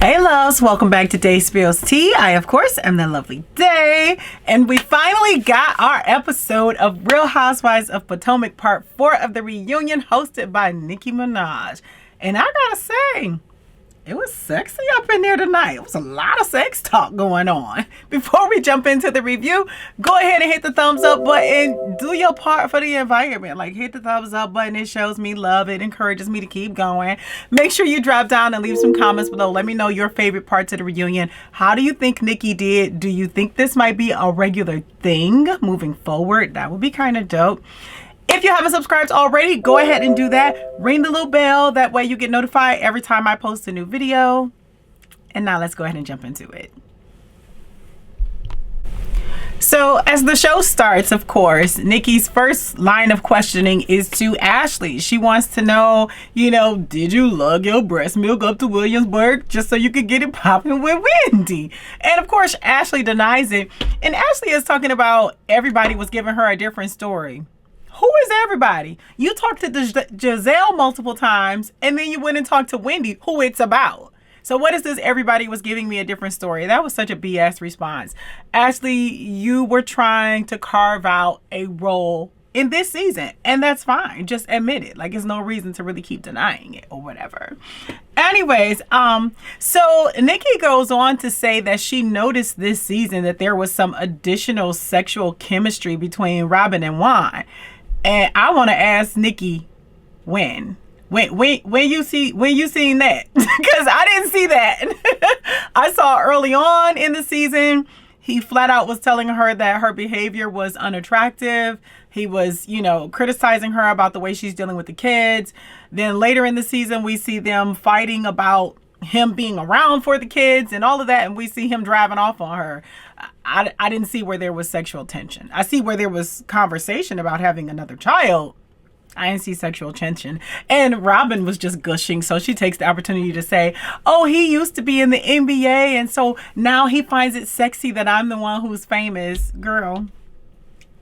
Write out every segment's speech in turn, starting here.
Hey loves, welcome back to Day Spills Tea. I, of course, am the lovely Day. And we finally got our episode of Real Housewives of Potomac Part 4 of the reunion hosted by Nicki Minaj. And I gotta say, it was sexy up in there tonight. It was a lot of sex talk going on. Before we jump into the review, go ahead and hit the thumbs up button. Do your part for the environment. Like, hit the thumbs up button. It shows me love. It encourages me to keep going. Make sure you drop down and leave some comments below. Let me know your favorite parts of the reunion. How do you think Nicki did? Do you think this might be a regular thing moving forward? That would be kind of dope. If you haven't subscribed already, go ahead and do that. Ring the little bell. That way you get notified every time I post a new video. And now let's go ahead and jump into it. So as the show starts, of course, Nicki's first line of questioning is to Ashley. She wants to know, did you lug your breast milk up to Williamsburg just so you could get it popping with Wendy? And of course, Ashley denies it. And Ashley is talking about everybody was giving her a different story. Who is everybody? You talked to Giselle multiple times, and then you went and talked to Wendy, who it's about. So what is this? Everybody was giving me a different story. That was such a BS response. Ashley, you were trying to carve out a role in this season, and that's fine. Just admit it. Like, there's no reason to really keep denying it or whatever. Anyways, so Nicki goes on to say that she noticed this season that there was some additional sexual chemistry between Robin and Juan. And I want to ask Nicki, when you seen that? Because I didn't see that. I saw early on in the season, he flat out was telling her that her behavior was unattractive. He was, criticizing her about the way she's dealing with the kids. Then later in the season, we see them fighting about him being around for the kids and all of that. And we see him driving off on her. I didn't see where there was sexual tension. I see where there was conversation about having another child. I didn't see sexual tension. And Robin was just gushing. So she takes the opportunity to say, oh, he used to be in the NBA. And so now he finds it sexy that I'm the one who's famous. Girl.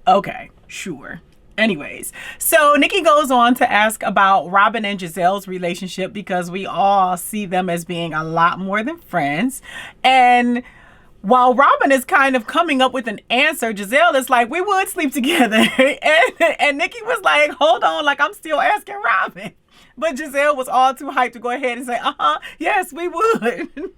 Okay, sure. Anyways, so Nicki goes on to ask about Robin and Giselle's relationship because we all see them as being a lot more than friends. And while Robin is kind of coming up with an answer, Giselle is like, we would sleep together. and Nicki was like, hold on, like I'm still asking Robin. But Giselle was all too hyped to go ahead and say, yes, we would.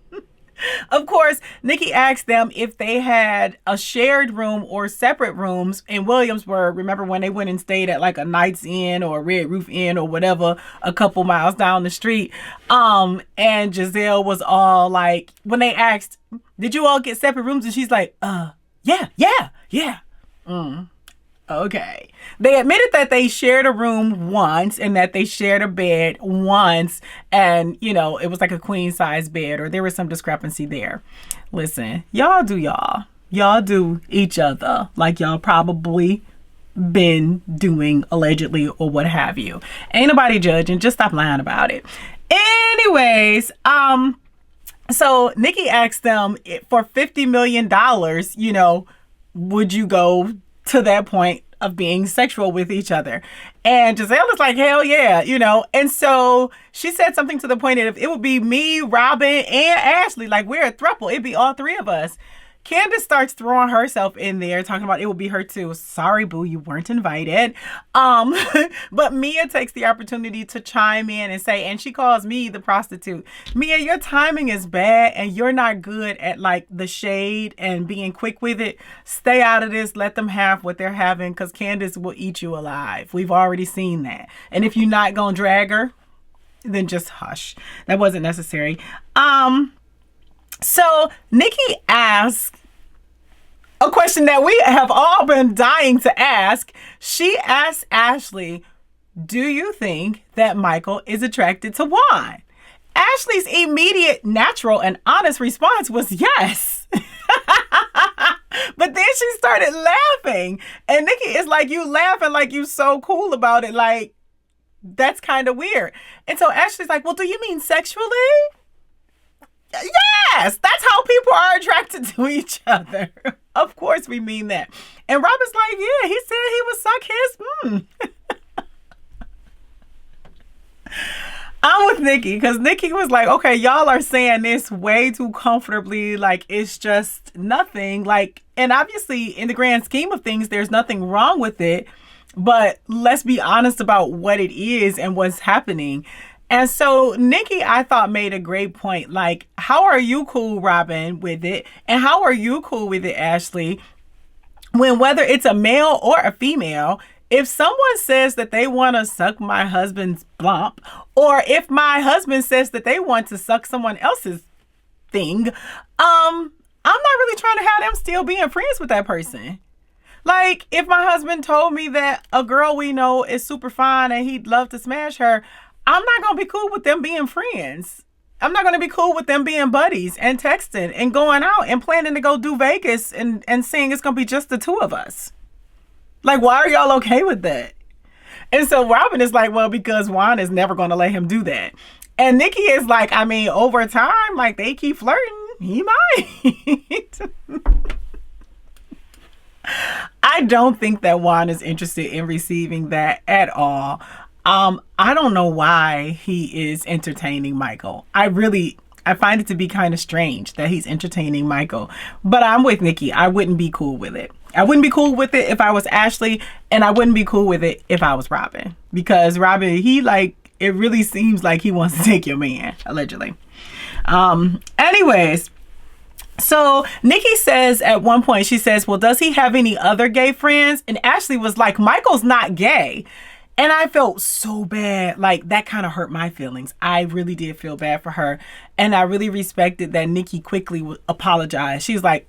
Of course, Nicki asked them if they had a shared room or separate rooms in Williamsburg. Remember when they went and stayed at like a Knight's Inn or a Red Roof Inn or whatever, a couple miles down the street. And Giselle was all like, when they asked, did you all get separate rooms? And she's like, yeah. Okay. They admitted that they shared a room once and that they shared a bed once. And, it was like a queen size bed, or there was some discrepancy there. Listen, y'all do y'all. Y'all do each other like y'all probably been doing allegedly or what have you. Ain't nobody judging. Just stop lying about it. Anyways, so Nicki asked them for $50 million, would you go to that point of being sexual with each other? And Giselle is like, hell yeah, and so she said something to the point that if it would be me, Robin, and Ashley, like we're a throuple, it'd be all three of us. Candiace starts throwing herself in there, talking about it would be her too. Sorry, boo, you weren't invited. But Mia takes the opportunity to chime in and say, and she calls me the prostitute. Mia, your timing is bad and you're not good at like the shade and being quick with it. Stay out of this. Let them have what they're having because Candiace will eat you alive. We've already seen that. And if you're not going to drag her, then just hush. That wasn't necessary. So Nicki asked a question that we have all been dying to ask. She asked Ashley, do you think that Michael is attracted to Juan? Ashley's immediate, natural, and honest response was yes. But then she started laughing. And Nicki is like, you laughing like you so cool about it. Like, that's kind of weird. And so Ashley's like, well, do you mean sexually? Yes, that's how people are attracted to each other. Of course we mean that. And Robert's like, yeah, he said he would suck his. I'm with Nicki because Nicki was like, okay, y'all are saying this way too comfortably. Like, it's just nothing. Like, and obviously, in the grand scheme of things, there's nothing wrong with it. But let's be honest about what it is and what's happening. And so Nicki, I thought, made a great point. Like, how are you cool, Robin, with it? And how are you cool with it, Ashley? When whether it's a male or a female, if someone says that they want to suck my husband's blump, or if my husband says that they want to suck someone else's thing, I'm not really trying to have them still being friends with that person. Like, if my husband told me that a girl we know is super fine and he'd love to smash her, I'm not going to be cool with them being friends. I'm not going to be cool with them being buddies and texting and going out and planning to go do Vegas and saying it's going to be just the two of us. Like, why are y'all okay with that? And so Robin is like, well, because Juan is never going to let him do that. And Nicki is like, I mean, over time, like, they keep flirting. He might. I don't think that Juan is interested in receiving that at all. I don't know why he is entertaining Michael. I find it to be kind of strange that he's entertaining Michael. But I'm with Nicki. I wouldn't be cool with it. I wouldn't be cool with it if I was Ashley, and I wouldn't be cool with it if I was Robin. Because Robin, it really seems like he wants to take your man, allegedly. Anyways, so Nicki says at one point, she says, well, does he have any other gay friends? And Ashley was like, Michael's not gay. And I felt so bad. Like, that kind of hurt my feelings. I really did feel bad for her. And I really respected that Nicki quickly apologized. She was like,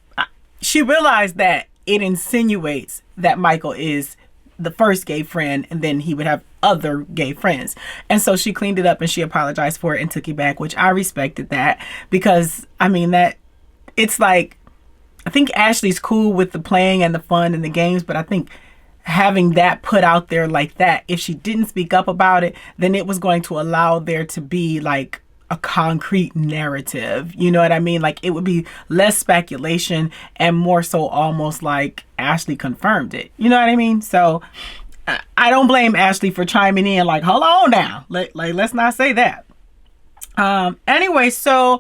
she realized that it insinuates that Michael is the first gay friend and then he would have other gay friends. And so she cleaned it up and she apologized for it and took it back, which I respected that because, I mean, that it's like, I think Ashley's cool with the playing and the fun and the games, but I think having that put out there like that, if she didn't speak up about it, then it was going to allow there to be like a concrete narrative. You know what I mean? Like, it would be less speculation and more so almost like Ashley confirmed it. You know what I mean? So I don't blame Ashley for chiming in like, hold on now. Let's not say that. Anyway, so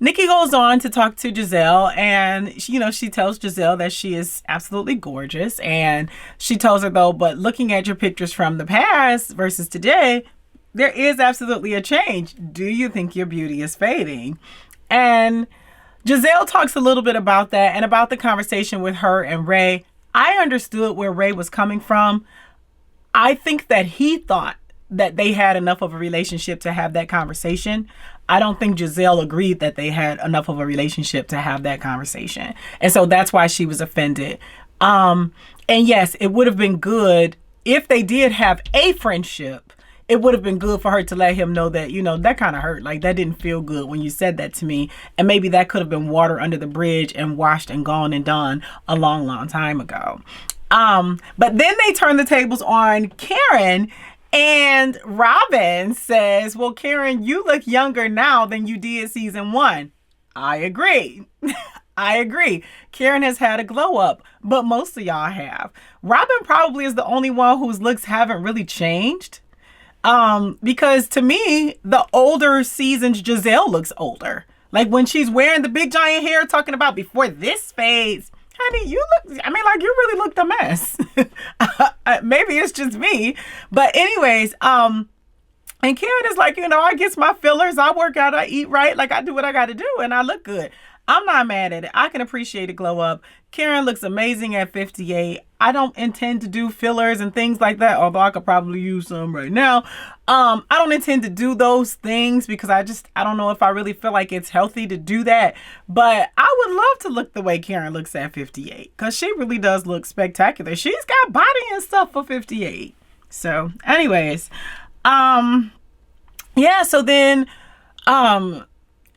Nicki goes on to talk to Giselle, and she tells Giselle that she is absolutely gorgeous, and she tells her, though, but looking at your pictures from the past versus today, there is absolutely a change. Do you think your beauty is fading? And Giselle talks a little bit about that and about the conversation with her and Ray. I understood where Ray was coming from. I think that he thought that they had enough of a relationship to have that conversation. I don't think Giselle agreed that they had enough of a relationship to have that conversation. And so that's why she was offended. And yes, it would have been good if they did have a friendship. It would have been good for her to let him know that, that kind of hurt. Like, that didn't feel good when you said that to me. And maybe that could have been water under the bridge and washed and gone and done a long, long time ago. But then they turn the tables on Karen. And Robin says, well, Karen, you look younger now than you did season 1. I agree. I agree. Karen has had a glow up, but most of y'all have. Robin probably is the only one whose looks haven't really changed. Because to me, the older seasons, Giselle looks older. Like when she's wearing the big giant hair, talking about before this phase. Honey, you really looked a mess. Maybe it's just me. But anyways, and Karen is like, I get my fillers, I work out, I eat right, like I do what I got to do, and I look good. I'm not mad at it. I can appreciate a glow up. Karen looks amazing at 58. I don't intend to do fillers and things like that, although I could probably use some right now. I don't intend to do those things because I don't know if I really feel like it's healthy to do that. But I would love to look the way Karen looks at 58 because she really does look spectacular. She's got body and stuff for 58. So anyways, yeah, so then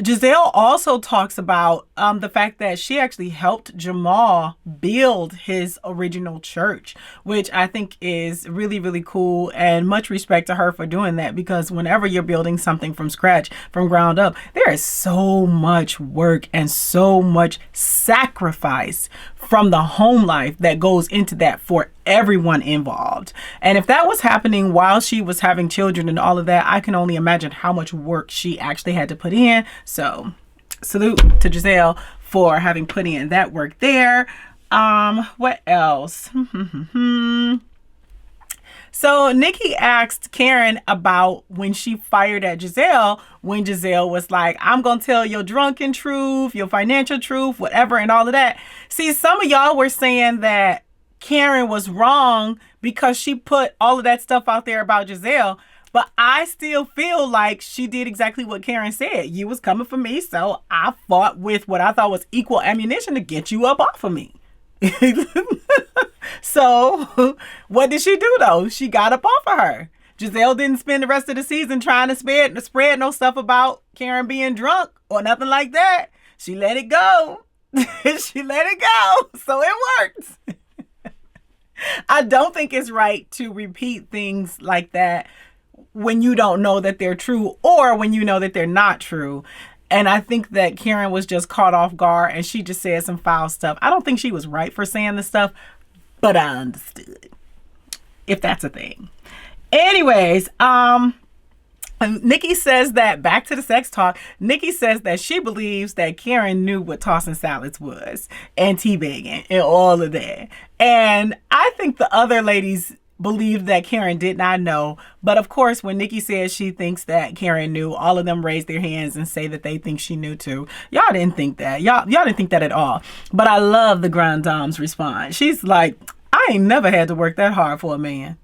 Giselle also talks about the fact that she actually helped Jamal build his original church, which I think is really, really cool, and much respect to her for doing that, because whenever you're building something from scratch, from ground up, there is so much work and so much sacrifice from the home life that goes into that for everyone involved. And if that was happening while she was having children and all of that, I can only imagine how much work she actually had to put in. So salute to Giselle for having put in that work there. What else? So Nicki asked Karen about when she fired at Giselle, when Giselle was like, I'm going to tell your drunken truth, your financial truth, whatever, and all of that. See, some of y'all were saying that Karen was wrong because she put all of that stuff out there about Giselle. But I still feel like she did exactly what Karen said. You was coming for me, so I fought with what I thought was equal ammunition to get you up off of me. So what did she do, though? She got up off of her. Giselle didn't spend the rest of the season trying to spread no stuff about Karen being drunk or nothing like that. She let it go. She let it go. So it worked. I don't think it's right to repeat things like that when you don't know that they're true or when you know that they're not true. And I think that Karen was just caught off guard and she just said some foul stuff. I don't think she was right for saying the stuff, but I understood, if that's a thing. Anyways, Nicki says that, back to the sex talk, Nicki says that she believes that Karen knew what tossing salads was and teabagging and all of that. And I think the other ladies believed that Karen did not know. But of course, when Nicki says she thinks that Karen knew, all of them raise their hands and say that they think she knew too. Y'all didn't think that. Y'all didn't think that at all. But I love the Grand Dame's response. She's like, I ain't never had to work that hard for a man.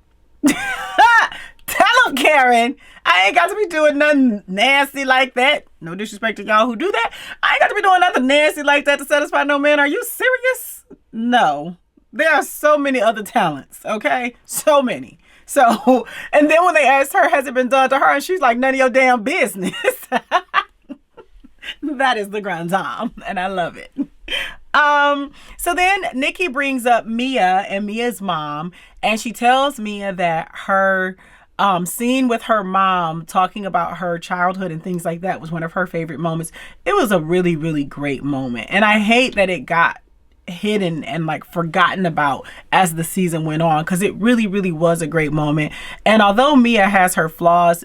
Tell him, Karen. I ain't got to be doing nothing nasty like that. No disrespect to y'all who do that. I ain't got to be doing nothing nasty like that to satisfy no man. Are you serious? No. There are so many other talents, okay? So many. So, and then when they asked her, has it been done to her? And she's like, none of your damn business. That is the Grand Dame, and I love it. So then Nicki brings up Mia and Mia's mom, and she tells Mia that her scene with her mom talking about her childhood and things like that was one of her favorite moments. It was a really, really great moment. And I hate that it got hidden and like forgotten about as the season went on, because it really, really was a great moment. And although Mia has her flaws,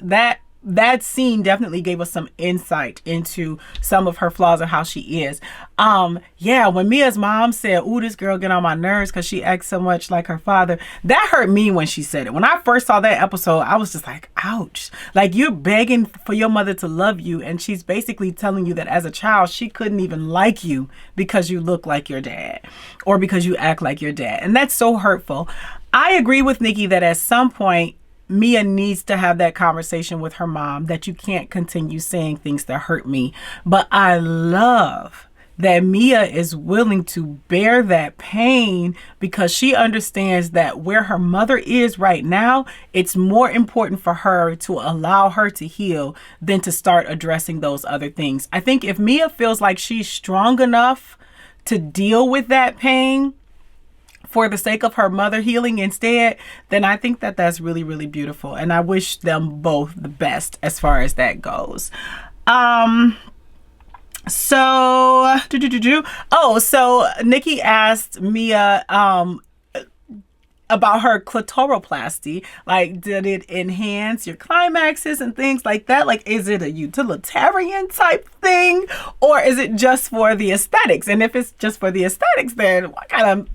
that scene definitely gave us some insight into some of her flaws and how she is. Yeah, when Mia's mom said, ooh, this girl get on my nerves because she acts so much like her father, that hurt me when she said it. When I first saw that episode, I was just like, ouch. Like, you're begging for your mother to love you, and she's basically telling you that as a child, she couldn't even like you because you look like your dad or because you act like your dad. And that's so hurtful. I agree with Nicki that at some point, Mia needs to have that conversation with her mom, that you can't continue saying things that hurt me. But I love that Mia is willing to bear that pain because she understands that where her mother is right now, it's more important for her to allow her to heal than to start addressing those other things. I think if Mia feels like she's strong enough to deal with that pain for the sake of her mother healing instead, then I think that that's really, really beautiful. And I wish them both the best as far as that goes. So Nicki asked Mia about her clitoroplasty. Like, did it enhance your climaxes and things like that? Like, is it a utilitarian type thing, or is it just for the aesthetics? And if it's just for the aesthetics, then what kind of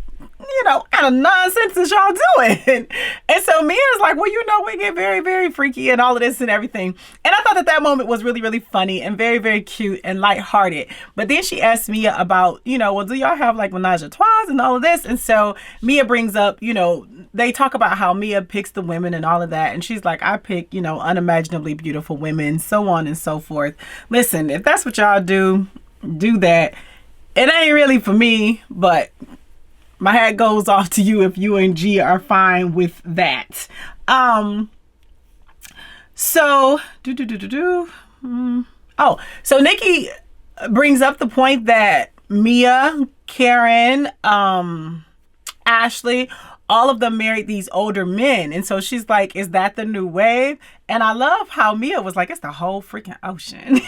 nonsense is y'all doing? And so Mia's like, well, we get very, very freaky and all of this and everything. And I thought that moment was really, really funny and very, very cute and lighthearted. But then she asked Mia about, well, do y'all have like menage a trois and all of this? And so Mia brings up, they talk about how Mia picks the women and all of that. And she's like, I pick, unimaginably beautiful women, so on and so forth. Listen, if that's what y'all do that. It ain't really for me, but my hat goes off to you if you and G are fine with that. So Nicki brings up the point that Mia, Karen, Ashley, all of them married these older men. And so she's like, is that the new wave? And I love how Mia was like, it's the whole freaking ocean.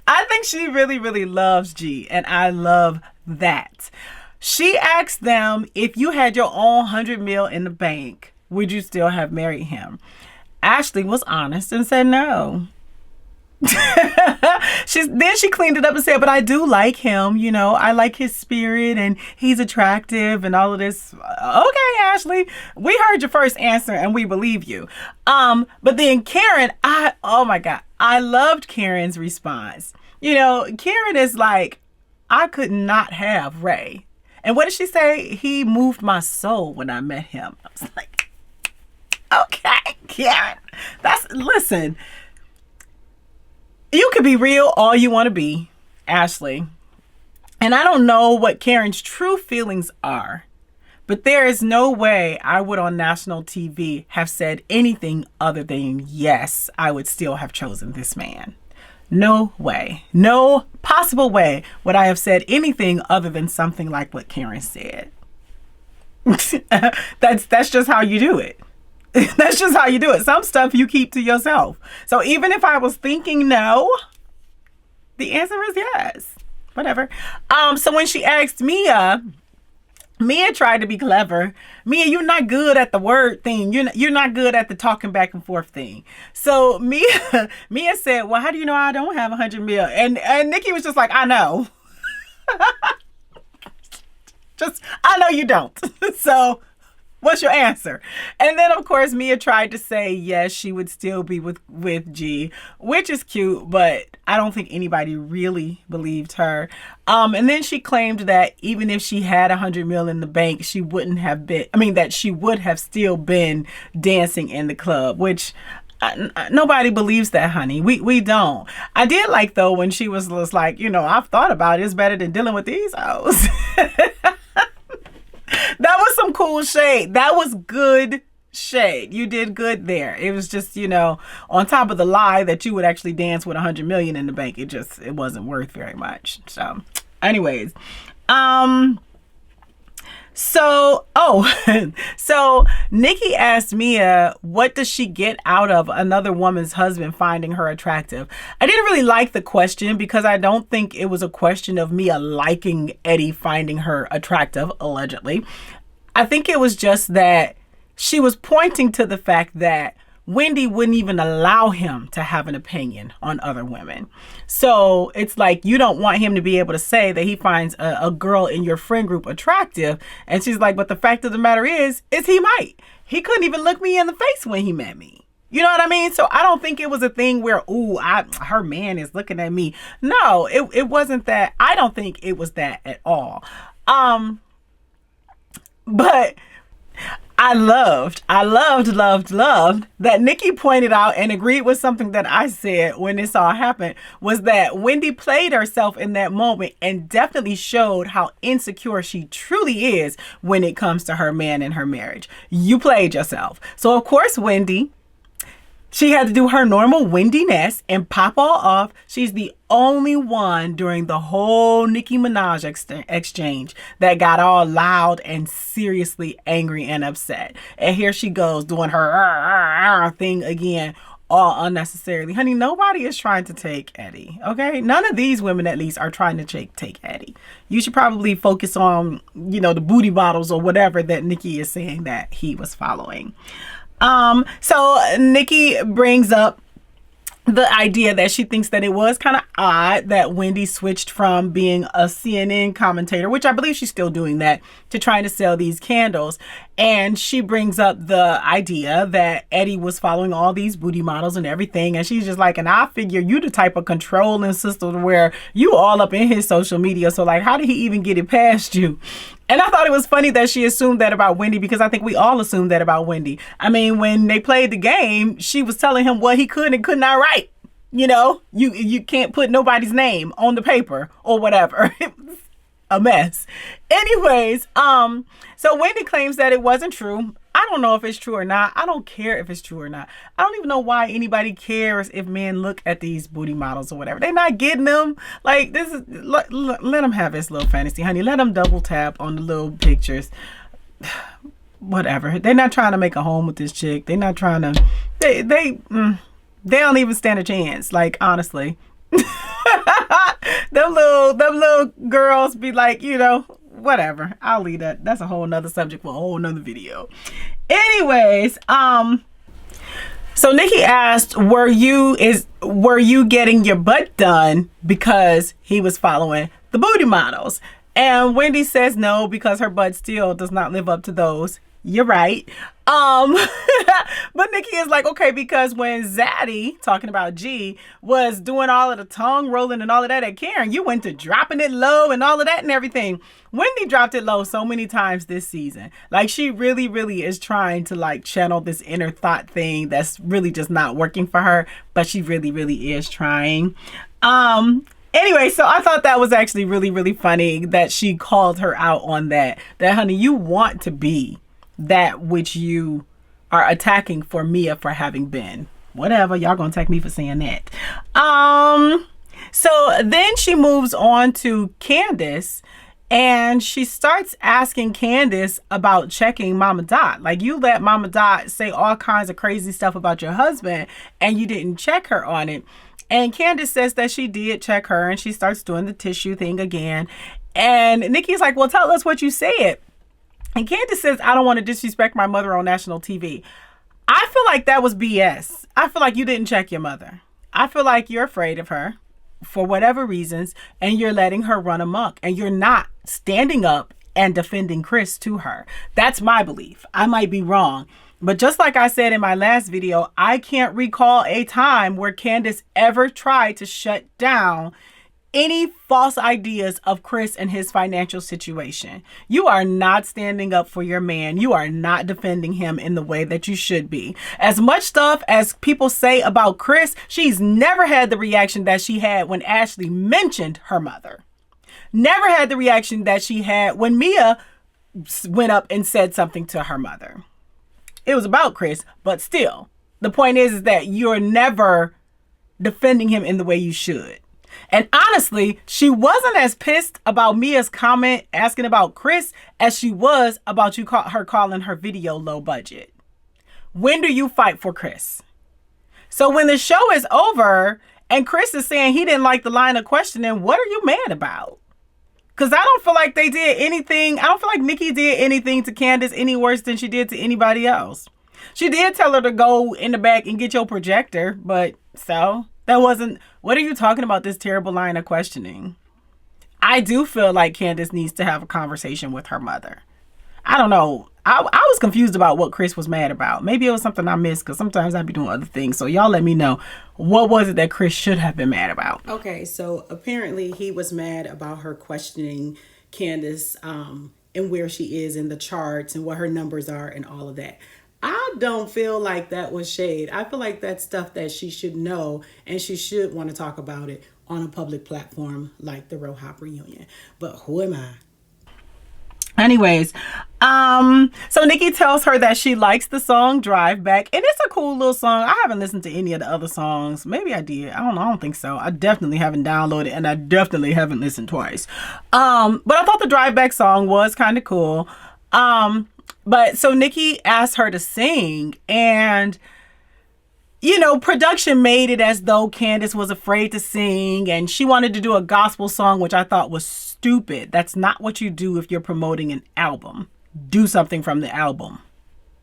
I think she really, really loves G, and I love that. She asked them, if you had your own 100 mil in the bank, would you still have married him? Ashley was honest and said no. Then she cleaned it up and said, but I do like him, you know, I like his spirit and he's attractive and all of this. Okay, Ashley, we heard your first answer and we believe you. But then Karen, oh my God, I loved Karen's response. You know, Karen is like, I could not have Ray. And what did she say? He moved my soul when I met him. I was like, okay, Karen, listen, you could be real all you want to be, Ashley. And I don't know what Karen's true feelings are, but there is no way I would on national TV have said anything other than, yes, I would still have chosen this man. No way. No possible way would I have said anything other than something like what Karen said. That's just how you do it. That's just how you do it. Some stuff you keep to yourself. So even if I was thinking no, the answer is yes. Whatever. So when she asked Mia tried to be clever. Mia, you're not good at the word thing. You're not good at the talking back and forth thing. So Mia said, well, how do you know I don't have 100 mil? And Nicki was just like, I know. I know you don't. So what's your answer? And then, of course, Mia tried to say, yes, she would still be with G, which is cute, but I don't think anybody really believed her. And then she claimed that even if she had 100 mil in the bank, she would have still been dancing in the club, which nobody believes that, honey. We don't. I did like, though, when she was like, you know, I've thought about it. It's better than dealing with these hoes. That was some cool shade. That was good shade. You did good there. It was just, you know, on top of the lie that you would actually dance with 100 million in the bank. It wasn't worth very much. So anyways, so Nicki asked Mia, what does she get out of another woman's husband finding her attractive? I didn't really like the question because I don't think it was a question of Mia liking Eddie finding her attractive, allegedly. I think it was just that she was pointing to the fact that Wendy wouldn't even allow him to have an opinion on other women. So it's like, you don't want him to be able to say that he finds a girl in your friend group attractive. And she's like, but the fact of the matter is he might. He couldn't even look me in the face when he met me. You know what I mean? So I don't think it was a thing where, her man is looking at me. No, it wasn't that. I don't think it was that at all. But I loved that Nicki pointed out and agreed with something that I said when this all happened, was that Wendy played herself in that moment and definitely showed how insecure she truly is when it comes to her man and her marriage. You played yourself. So of course, Wendy, she had to do her normal Wendy-ness and pop all off. She's the only one during the whole Nicki Minaj exchange that got all loud and seriously angry and upset. And here she goes doing her thing again, all unnecessarily. Honey, nobody is trying to take Eddie, okay? None of these women, at least, are trying to take Eddie. You should probably focus on, you know, the booty bottles or whatever that Nicki is saying that he was following. So Nicki brings up the idea that she thinks that it was kind of odd that Wendy switched from being a CNN commentator, which I believe she's still doing that, to trying to sell these candles. And she brings up the idea that Eddie was following all these booty models and everything. And she's just like, and I figure you the type of controlling sister where you all up in his social media. So like, how did he even get it past you? And I thought it was funny that she assumed that about Wendy, because I think we all assumed that about Wendy. I mean, when they played the game, she was telling him what he could and could not write. You know, you can't put nobody's name on the paper or whatever. It was a mess. Anyways, so Wendy claims that it wasn't true. I don't know if it's true or not. I don't care if it's true or not. I don't even know why anybody cares if men look at these booty models or whatever. They're not getting them. Like, this is, let them have this little fantasy, honey. Let them double tap on the little pictures. Whatever. They're not trying to make a home with this chick. They're not trying to, they don't even stand a chance. Like, honestly. them little girls be like, you know, whatever. I'll leave that. That's a whole nother subject for a whole nother video. Anyways, so Nicki asked, were you getting your butt done because he was following the booty models? And Wendy says no, because her butt still does not live up to those. You're right. But Nicki is like, okay, because when Zaddy, talking about G, was doing all of the tongue rolling and all of that at Karen, you went to dropping it low and all of that and everything. Wendy dropped it low so many times this season. Like, she really, really is trying to like channel this inner thought thing that's really just not working for her, but she really, really is trying. Anyway, so I thought that was actually really, really funny that she called her out on that. That, honey, you want to be that which you are attacking for Mia for having been. Whatever, y'all gonna attack me for saying that. So then she moves on to Candiace, and she starts asking Candiace about checking Mama Dot. Like, you let Mama Dot say all kinds of crazy stuff about your husband, and you didn't check her on it. And Candiace says that she did check her, and she starts doing the tissue thing again. And Nicki's like, well, tell us what you said. And Candiace says, I don't want to disrespect my mother on national TV. I feel like that was BS. I feel like you didn't check your mother. I feel like you're afraid of her for whatever reasons, and you're letting her run amok, and you're not standing up and defending Chris to her. That's my belief. I might be wrong. But just like I said in my last video, I can't recall a time where Candiace ever tried to shut down any false ideas of Chris and his financial situation. You are not standing up for your man. You are not defending him in the way that you should be. As much stuff as people say about Chris, she's never had the reaction that she had when Ashley mentioned her mother. Never had the reaction that she had when Mia went up and said something to her mother. It was about Chris, but still, the point is that you're never defending him in the way you should. And honestly, she wasn't as pissed about Mia's comment asking about Chris as she was about her calling her video low budget. When do you fight for Chris? So when the show is over and Chris is saying he didn't like the line of questioning, what are you mad about? Because I don't feel like they did anything. I don't feel like Nicki did anything to Candiace any worse than she did to anybody else. She did tell her to go in the back and get your projector, but so that wasn't, what are you talking about, this terrible line of questioning? I do feel like Candiace needs to have a conversation with her mother. I don't know. I was confused about what Chris was mad about. Maybe it was something I missed, because sometimes I'd be doing other things. So y'all let me know. What was it that Chris should have been mad about? Okay, so apparently he was mad about her questioning Candiace and where she is in the charts and what her numbers are and all of that. I don't feel like that was shade. I feel like that's stuff that she should know, and she should want to talk about it on a public platform like the Rhop reunion. But who am I? Anyways, so Nicki tells her that she likes the song Drive Back, and it's a cool little song. I haven't listened to any of the other songs. Maybe I did. I don't know. I don't think so. I definitely haven't downloaded, and I definitely haven't listened twice. But I thought the Drive Back song was kind of cool. But so Nicki asked her to sing, and you know, production made it as though Candiace was afraid to sing and she wanted to do a gospel song, which I thought was stupid. That's not what you do if you're promoting an album. Do something from the album.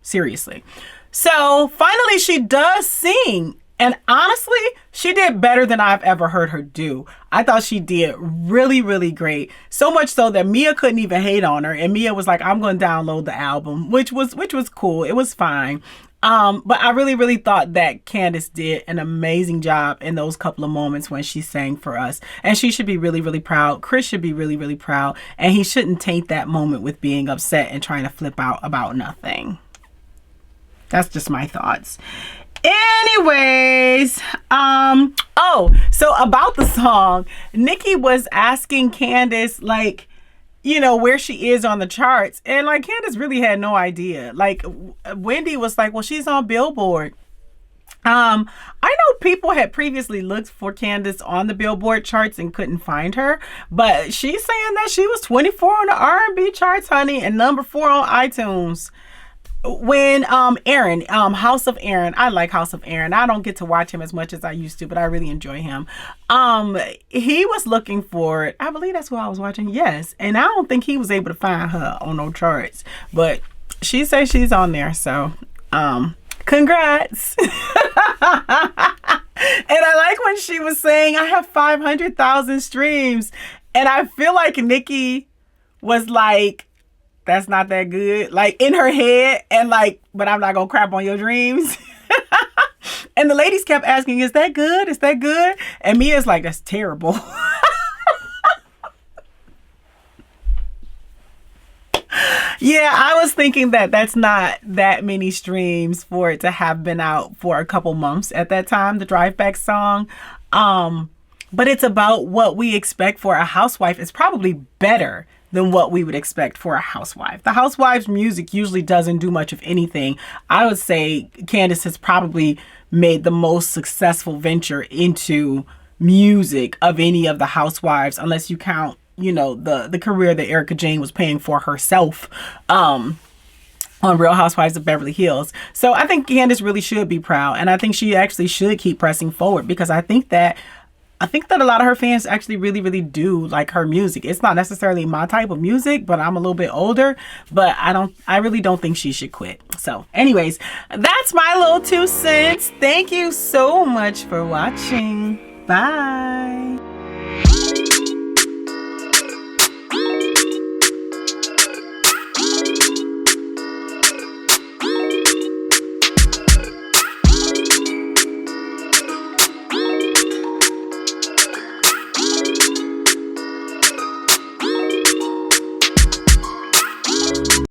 Seriously. So finally she does sing. And honestly, she did better than I've ever heard her do. I thought she did really, really great. So much so that Mia couldn't even hate on her. And Mia was like, I'm going to download the album, which was cool. It was fine. But I really, really thought that Candiace did an amazing job in those couple of moments when she sang for us. And she should be really, really proud. Chris should be really, really proud. And he shouldn't taint that moment with being upset and trying to flip out about nothing. That's just my thoughts. Anyways, so about the song, Nicki was asking Candiace, like, you know, where she is on the charts. And like, Candiace really had no idea. Like, Wendy was like, well, she's on Billboard. I know people had previously looked for Candiace on the Billboard charts and couldn't find her, but she's saying that she was 24 on the R&B charts, honey, and number 4 on iTunes. when Aaron, House of Aaron, I like House of Aaron. I don't get to watch him as much as I used to, but I really enjoy him. He was looking for it. I believe that's who I was watching. Yes, and I don't think he was able to find her on no charts, but she says she's on there. So, congrats. And I like when she was saying, I have 500,000 streams. And I feel like Nicki was like, that's not that good. Like in her head. And like, but I'm not going to crap on your dreams. And the ladies kept asking, is that good? Is that good? And Mia's like, that's terrible. Yeah, I was thinking that that's not that many streams for it to have been out for a couple months at that time, the Drive Back song. But it's about what we expect for a housewife. It's probably better than what we would expect for a housewife. The housewives' music usually doesn't do much of anything. I would say Candiace has probably made the most successful venture into music of any of the housewives, unless you count, you know, the career that Erica Jane was paying for herself on Real Housewives of Beverly Hills. So I think Candiace really should be proud, and I think she actually should keep pressing forward, because I think that a lot of her fans actually really, really do like her music. It's not necessarily my type of music, but I'm a little bit older, but I really don't think she should quit. So anyways, that's my little 2 cents. Thank you so much for watching. Bye.